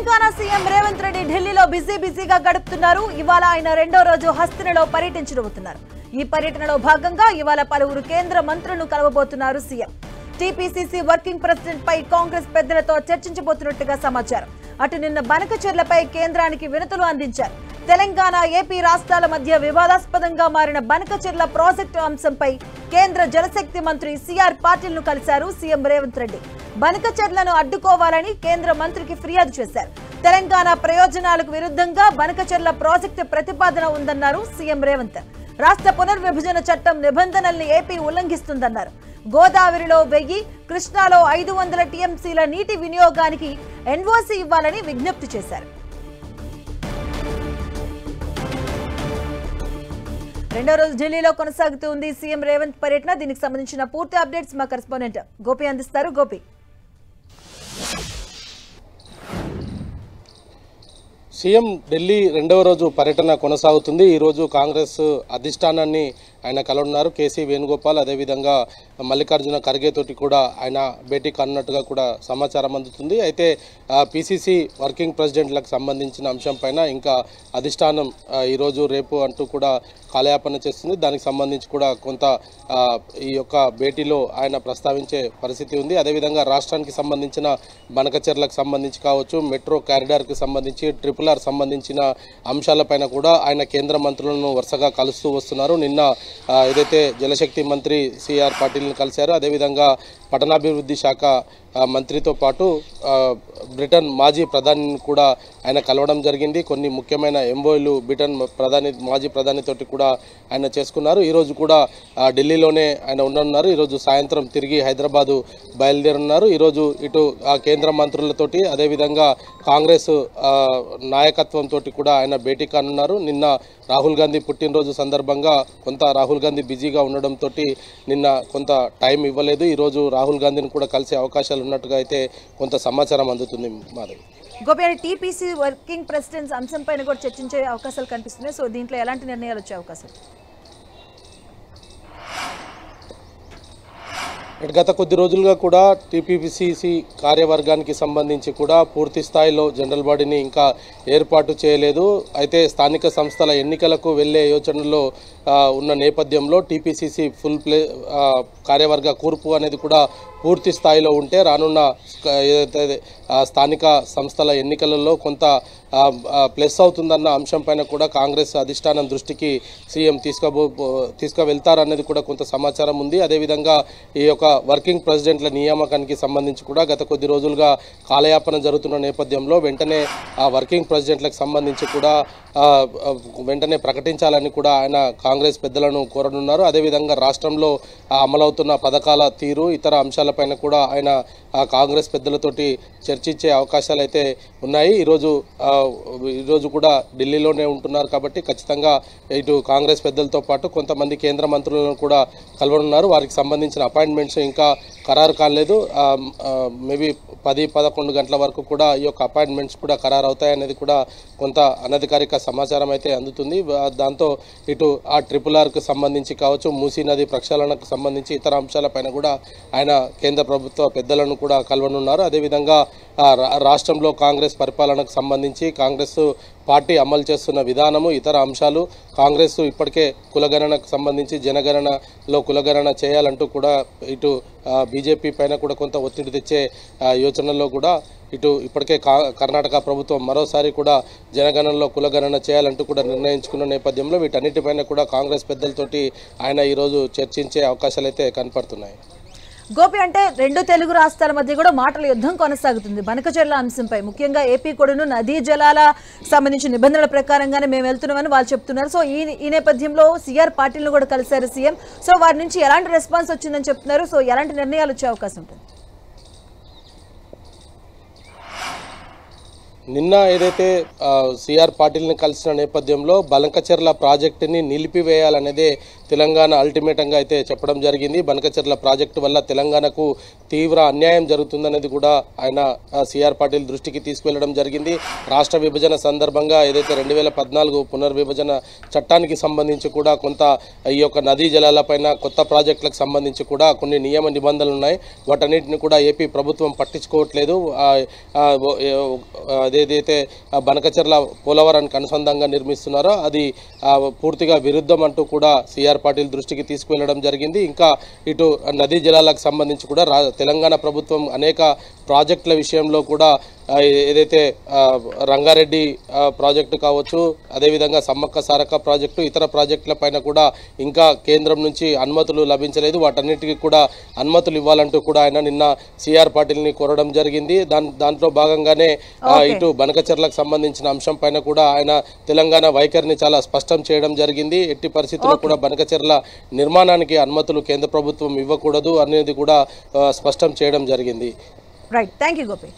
Telangana CM Revanth Reddy ఢిల్లీలో బిజీగా గడుపుతున్నారు. ఇవాళ ఆయన రెండో రోజు హస్తినలో పర్యటించబోతున్నారు. ఈ పర్యటనలో భాగంగా ఇవాళ పలువురు కేంద్ర మంత్రులను కలవబోతున్నారు సీఎం. టీపీసీసీ వర్కింగ్ ప్రెసిడెంట్ పై కాంగ్రెస్ పెద్దలతో చర్చించబోతున్నట్టుగా సమాచారం. అటు నిన్న బనకచెర్లపై కేంద్రానికి వినతులు అందించారు. తెలంగాణ ఏపీ రాష్ట్రాల మధ్య వివాదాస్పదంగా మారిన బనకచెర్ల ప్రాజెక్టు అంశంపై కేంద్ర జలశక్తి మంత్రి సిఆర్ పాటిల్ ను కలిశారు సీఎం రేవంత్ రెడ్డి. బనకచెర్లను అడ్డుకోవాలని కేంద్ర మంత్రికి ఫిర్యాదు చేశారు. తెలంగాణ ప్రయోజనాలకు విరుద్ధంగా బనకచెర్ల ప్రాజెక్టు ప్రతిపాదన ఉందన్నారు సీఎం రేవంత్. రాష్ట్ర పునర్విభజన చట్టం నిబంధనల్ని ఏపీ ఉల్లంఘిస్తుందన్నారు. గోదావరిలో 1000, కృష్ణాలో 500 టీఎంసీల నీటి వినియోగానికి ఎన్ఓసీ ఇవ్వాలని విజ్ఞప్తి చేశారు. రెండో రోజు ఢిల్లీలో కొనసాగుతుంది సీఎం రేవంత్ పర్యటన. దీనికి సంబంధించిన పూర్తి అప్డేట్స్ మా కరెస్పాండెంట్ గోపి అందిస్తారు. గోపి, సీఎం ఢిల్లీ రెండవ రోజు పర్యటన కొనసాగుతుంది. ఈరోజు కాంగ్రెస్ అధిష్టానాన్ని ఆయన కలవనున్నారు. కేసీ వేణుగోపాల్, అదేవిధంగా మల్లికార్జున ఖర్గే తోటి కూడా ఆయన భేటీ కానున్నట్టుగా కూడా సమాచారం అందుతుంది. అయితే పీసీసీ వర్కింగ్ ప్రెసిడెంట్లకు సంబంధించిన అంశం పైన ఇంకా అధిష్టానం ఈరోజు రేపు అంటూ కూడా కాలయాపన చేస్తుంది. దానికి సంబంధించి కూడా కొంత ఈ యొక్క భేటీలో ఆయన ప్రస్తావించే పరిస్థితి ఉంది. అదేవిధంగా రాష్ట్రానికి సంబంధించిన బనకచెర్లకు సంబంధించి కావచ్చు, మెట్రో కారిడార్కి సంబంధించి, RRR సంబంధించిన అంశాలపైన కూడా ఆయన కేంద్ర మంత్రులను వరుసగా కలుస్తూ వస్తున్నారు. నిన్న ఏదైతే జలశక్తి మంత్రి సిఆర్ పాటిల్ని కలిశారో, అదేవిధంగా పట్టణాభివృద్ధి శాఖ మంత్రితో పాటు బ్రిటన్ మాజీ ప్రధానిని కూడా ఆయన కలవడం జరిగింది. కొన్ని ముఖ్యమైన ఎంఓయూలు బ్రిటన్ మాజీ ప్రధానితోటి కూడా ఆయన చేసుకున్నారు. ఈరోజు కూడా ఢిల్లీలోనే ఆయన ఉండనున్నారు. ఈరోజు సాయంత్రం తిరిగి హైదరాబాదు బయలుదేరున్నారు. ఈరోజు ఇటు కేంద్ర మంత్రులతోటి, అదేవిధంగా కాంగ్రెస్ నాయకత్వంతో కూడా ఆయన భేటీ కానున్నారు. నిన్న రాహుల్ గాంధీ పుట్టినరోజు సందర్భంగా కొంత రాహుల్ గాంధీ బిజీగా ఉండడంతో నిన్న కొంత టైం ఇవ్వలేదు. ఈరోజు రాహుల్ గాంధీని కూడా కలిసే అవకాశాలు ఉన్నట్టుగా అయితే కొంత సమాచారం అందుతుంది. Madhavi, Gopi, TPC working presidents అంశం పైన కూడా చర్చించే అవకాశాలు కనిపిస్తున్నాయి. సో దీంట్లో ఎలాంటి నిర్ణయాలు వచ్చే అవకాశం? గత కొద్ది రోజులుగా కూడా టీపీసీసీ కార్యవర్గానికి సంబంధించి కూడా పూర్తి స్థాయిలో జనరల్ బాడీని ఇంకా ఏర్పాటు చేయలేదు. అయితే స్థానిక సంస్థల ఎన్నికలకు వెళ్లే యోచనలో ఉన్న నేపథ్యంలో టీపీసీసీ కార్యవర్గ కూర్పు అనేది కూడా పూర్తి స్థాయిలో ఉంటే రానున్న ఏదైతే స్థానిక సంస్థల ఎన్నికలలో కొంత ప్లస్ అవుతుందన్న అంశం పైన కూడా కాంగ్రెస్ అధిష్టానం దృష్టికి సీఎం తీసుకువెళ్తారనేది కూడా కొంత సమాచారం ఉంది. అదేవిధంగా ఈ యొక్క వర్కింగ్ ప్రెసిడెంట్ల నియామకానికి సంబంధించి కూడా గత కొద్ది రోజులుగా కాలయాపన జరుగుతున్న నేపథ్యంలో వెంటనే ఆ వర్కింగ్ ప్రెసిడెంట్లకు సంబంధించి కూడా వెంటనే ప్రకటించాలని కూడా ఆయన కాంగ్రెస్ పెద్దలను కోరనున్నారు. అదేవిధంగా రాష్ట్రంలో అమలవుతున్న పథకాల తీరు, ఇతర అంశాలపైన కూడా ఆయన కాంగ్రెస్ పెద్దలతోటి చర్చించే అవకాశాలు అయితే ఉన్నాయి. ఈరోజు కూడా ఢిల్లీలోనే ఉంటున్నారు కాబట్టి ఖచ్చితంగా ఇటు కాంగ్రెస్ పెద్దలతో పాటు కొంతమంది కేంద్ర మంత్రులను కూడా కలవనున్నారు. వారికి సంబంధించిన అపాయింట్మెంట్స్ ఇంకా ఖరారు కాలేదు. మేబీ 10-11 గంటల వరకు కూడా ఈ యొక్క అపాయింట్మెంట్స్ కూడా ఖరారు అవుతాయనేది కూడా కొంత అనధికారిక సమాచారం అయితే అందుతుంది. దాంతో ఇటు ఆ RRRకు సంబంధించి కావచ్చు, మూసీ నది ప్రక్షాళనకు సంబంధించి ఇతర అంశాలపైన కూడా ఆయన కేంద్ర ప్రభుత్వ పెద్దలను కూడా కలవనున్నారు. అదేవిధంగా రాష్ట్రంలో కాంగ్రెస్ పరిపాలనకు సంబంధించి కాంగ్రెస్ పార్టీ అమలు చేస్తున్న విధానము, ఇతర అంశాలు, కాంగ్రెస్ ఇప్పటికే కులగణనకు సంబంధించి జనగణనలో కులగణన చేయాలంటూ కూడా ఇటు బీజేపీ పైన కూడా కొంత ఒత్తిడి తెచ్చే యోచనలో కూడా ఇటు ఇప్పటికే కర్ణాటక ప్రభుత్వం మరోసారి కూడా జనగణనలో కులగణన చేయాలంటూ కూడా నిర్ణయించుకున్న నేపథ్యంలో వీటన్నిటిపైన కూడా కాంగ్రెస్ పెద్దలతోటి ఆయన ఈరోజు చర్చించే అవకాశాలు అయితే కనపడుతున్నాయి. గోపి, రెండు తెలుగు రాష్ట్రాల మధ్య కూడా మాటల యుద్ధం కొనసాగుతుంది బనకచెర్ల అంశంపై. ముఖ్యంగా ఏపీ కూడాను నదీ జలాల సంబంధించిన నిబంధనల ప్రకారంగానే మేము వెళ్తున్నామని వాళ్ళు చెప్తున్నారు. సో ఈ నేపథ్యంలో సిఆర్ పాటిల్ను కూడా కలిశారు సీఎం. సో వారి నుంచి ఎలాంటి రెస్పాన్స్ వచ్చిందని చెప్తున్నారు? సో ఎలాంటి నిర్ణయాలు వచ్చే అవకాశం ఉంటుంది? నిన్న ఏదైతే సిఆర్ పాటిల్ని కలిసిన నేపథ్యంలో బనకచెర్ల ప్రాజెక్టుని నిలిపివేయాలనేదే తెలంగాణ అల్టిమేటంగా అయితే చెప్పడం జరిగింది. బనకచెర్ల ప్రాజెక్టు వల్ల తెలంగాణకు తీవ్ర అన్యాయం జరుగుతుందనేది కూడా ఆయన సిఆర్ పాటిల్ దృష్టికి తీసుకువెళ్లడం జరిగింది. రాష్ట్ర విభజన సందర్భంగా ఏదైతే 2014 పునర్విభజన చట్టానికి సంబంధించి కూడా కొంత ఈ యొక్క నదీ జలాలపైన కొత్త ప్రాజెక్టులకు సంబంధించి కూడా కొన్ని నియమ నిబంధనలు ఉన్నాయి. వాటన్నిటిని కూడా ఏపీ ప్రభుత్వం పట్టించుకోవట్లేదు. అదేదైతే బనకచెర్ల పోలవరానికి అనుసంధానంగా నిర్మిస్తున్నారో అది పూర్తిగా విరుద్ధం అంటూ కూడా సిఆర్ పాటిల్ దృష్టికి తీసుకువెళ్లడం జరిగింది. ఇంకా ఇటు నదీ జలాలకు సంబంధించి కూడా తెలంగాణ ప్రభుత్వం అనేక ప్రాజెక్టుల విషయంలో కూడా ఏదైతే రంగారెడ్డి ప్రాజెక్టు కావచ్చు, అదేవిధంగా సమ్మక్క సారక్క ప్రాజెక్టు, ఇతర ప్రాజెక్టుల పైన కూడా ఇంకా కేంద్రం నుంచి అనుమతులు లభించలేదు. వాటన్నిటికీ కూడా అనుమతులు ఇవ్వాలంటూ కూడా ఆయన నిన్న సిఆర్ పాటిల్ని కోరడం జరిగింది. దాంట్లో భాగంగానే ఇటు బనకచెర్లకు సంబంధించిన అంశం పైన కూడా ఆయన తెలంగాణ వైఖరిని చాలా స్పష్టం చేయడం జరిగింది. ఎట్టి పరిస్థితుల్లో కూడా బనకచెర్ల నిర్మాణానికి అనుమతులు కేంద్ర ప్రభుత్వం ఇవ్వకూడదు అనేది కూడా స్పష్టం చేయడం జరిగింది. Right, thank you Gopi.